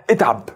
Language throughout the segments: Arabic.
اتعب،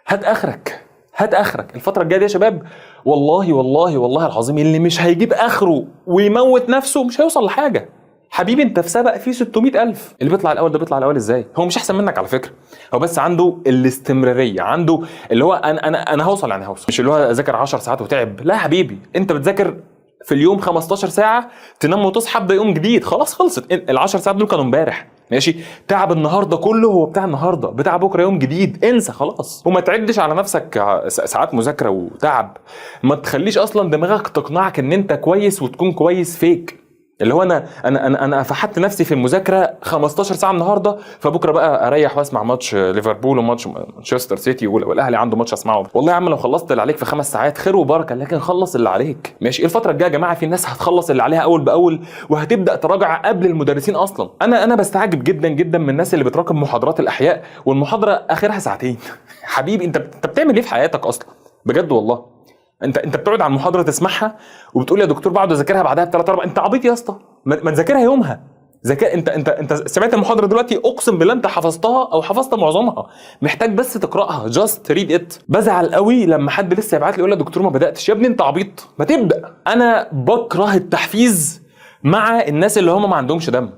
هات اخرك، هات اخرك الفتره الجايه دي يا شباب. والله والله والله العظيم اللي مش هيجيب اخره ويموت نفسه مش هيوصل لحاجه. حبيبي انت في سبق فيه 600,000، اللي بيطلع الاول ده بيطلع الاول ازاي؟ هو مش احسن منك على فكره، هو بس عنده الاستمراريه، عنده اللي هو انا هوصل، يعني هوصل، مش اللي هو ذاكر 10 ساعات وتعب. لا يا حبيبي، انت بتذاكر في اليوم 15 ساعه، تنام وتصحى ابدا يوم جديد، خلاص خلصت. ال10 ساعات دول كانوا امبارح ماشي. تعب النهارده كله هو بتاع النهارده، بتاع بكره يوم جديد، انسى خلاص. وما تعدش على نفسك ساعات مذاكره وتعب. ما تخليش اصلا دماغك تقنعك ان انت كويس وتكون كويس فيك، اللي هو انا فحت نفسي في المذاكره 15 ساعه النهارده، فبكره بقى اريح واسمع ماتش ليفربول وماتش مانشستر سيتي والاهلي عنده ماتش اسمعه. والله يا عم لو خلصت اللي عليك في 5 ساعات خير وبركه، لكن خلص اللي عليك ماشي. الفتره الجايه يا جماعه في ناس هتخلص اللي عليها اول باول وهتبدا تراجع قبل المدرسين اصلا. انا بستعجب جدا جدا من الناس اللي بتراكم محاضرات الاحياء والمحاضره اخرها ساعتين. حبيبي انت بتعمل ايه في حياتك اصلا بجد والله؟ انت بتقعد على المحاضره تسمعها وبتقول يا دكتور بقعد اذاكرها بعدها ب3 4. انت عبيط يا اسطى، ما تذاكرها يومها. انت سمعت المحاضره دلوقتي، اقسم بالله انت حفظتها او حفظت معظمها، محتاج بس تقراها، جاست ريد ات. بزعل قوي لما حد لسه يبعت لي يقول لي يا دكتور ما بداتش. يا ابني انت عبيط، ما تبدا. انا بكره التحفيز مع الناس اللي هم ما عندهمش دم.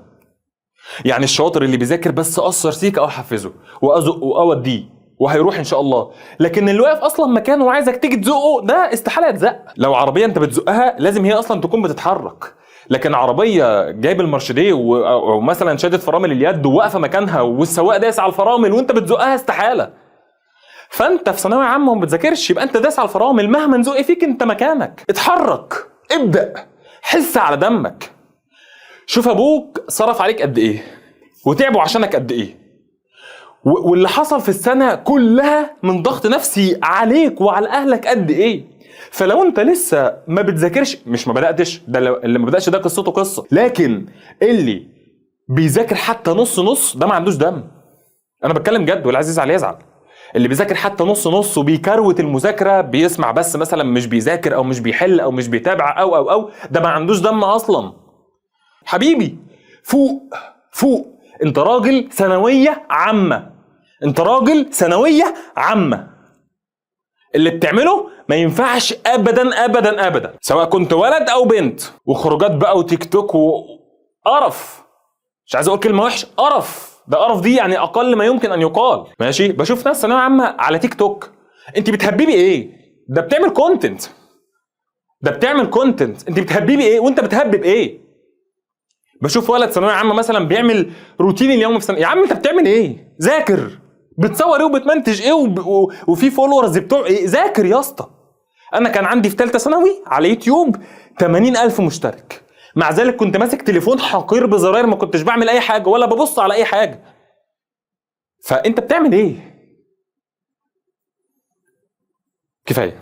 يعني الشاطر اللي بيذاكر بس اقصر سيكه او احفزه وازقه واوديه وهيروح ان شاء الله، لكن اللي واقف اصلا مكانه وعايزك تيجي تزقه ده استحاله يتزق. لو عربيه انت بتزقها لازم هي اصلا تكون بتتحرك، لكن عربيه جايب المارشديه او مثلا شادت فرامل اليد وواقفه مكانها والسواق دايس على الفرامل وانت بتزقها استحاله. فانت في ثانويه عامه وما بتذاكرش يبقى انت داس على الفرامل، مهما نزق فيك انت مكانك، اتحرك، ابدا، حس على دمك. شوف ابوك صرف عليك قد ايه وتعبوا عشانك قد ايه، واللي حصل في السنة كلها من ضغط نفسي عليك وعلى أهلك قد إيه. فلو أنت لسه ما بتذاكرش، مش ما بدأتش، ده اللي ما بدأش ده قصته قصة، لكن اللي بيذاكر حتى نص نص ده ما عندوش دم. أنا بتكلم جد، واللي عايز يزعل يزعل. اللي بيذاكر حتى نص نص وبيكروت المذاكرة، بيسمع بس مثلا، مش بيذاكر أو مش بيحل أو مش بيتابع أو ده ما عندوش دم أصلا. حبيبي فوق فوق، أنت راجل ثانوية عامة، انت راجل ثانويه عامه. اللي بتعمله ما ينفعش ابدا ابدا ابدا، سواء كنت ولد او بنت. وخروجات بقى وتيك توك وقرف، مش عايز اقول كلمه وحشه، قرف. ده قرف دي يعني اقل ما يمكن ان يقال ماشي. بشوف ناس ثانويه عامه على تيك توك، انت بتهببي ايه؟ ده بتعمل كونتنت، ده بتعمل كونتنت، انت بتهببي ايه وانت بتهبب ايه؟ بشوف ولد ثانويه عامه مثلا بيعمل روتين اليوم في يا عم انت بتعمل ايه؟ ذاكر. بتصور ايه وبتمنتج ايه وفي فولورز بتوع ايه؟ ذاكر يا اسطى. انا كان عندي في ثالثه ثانوي على يوتيوب 80,000 مشترك، مع ذلك كنت ماسك تليفون حقير بزراير، ما كنتش بعمل اي حاجه ولا ببص على اي حاجه. فانت بتعمل ايه؟ كفايه.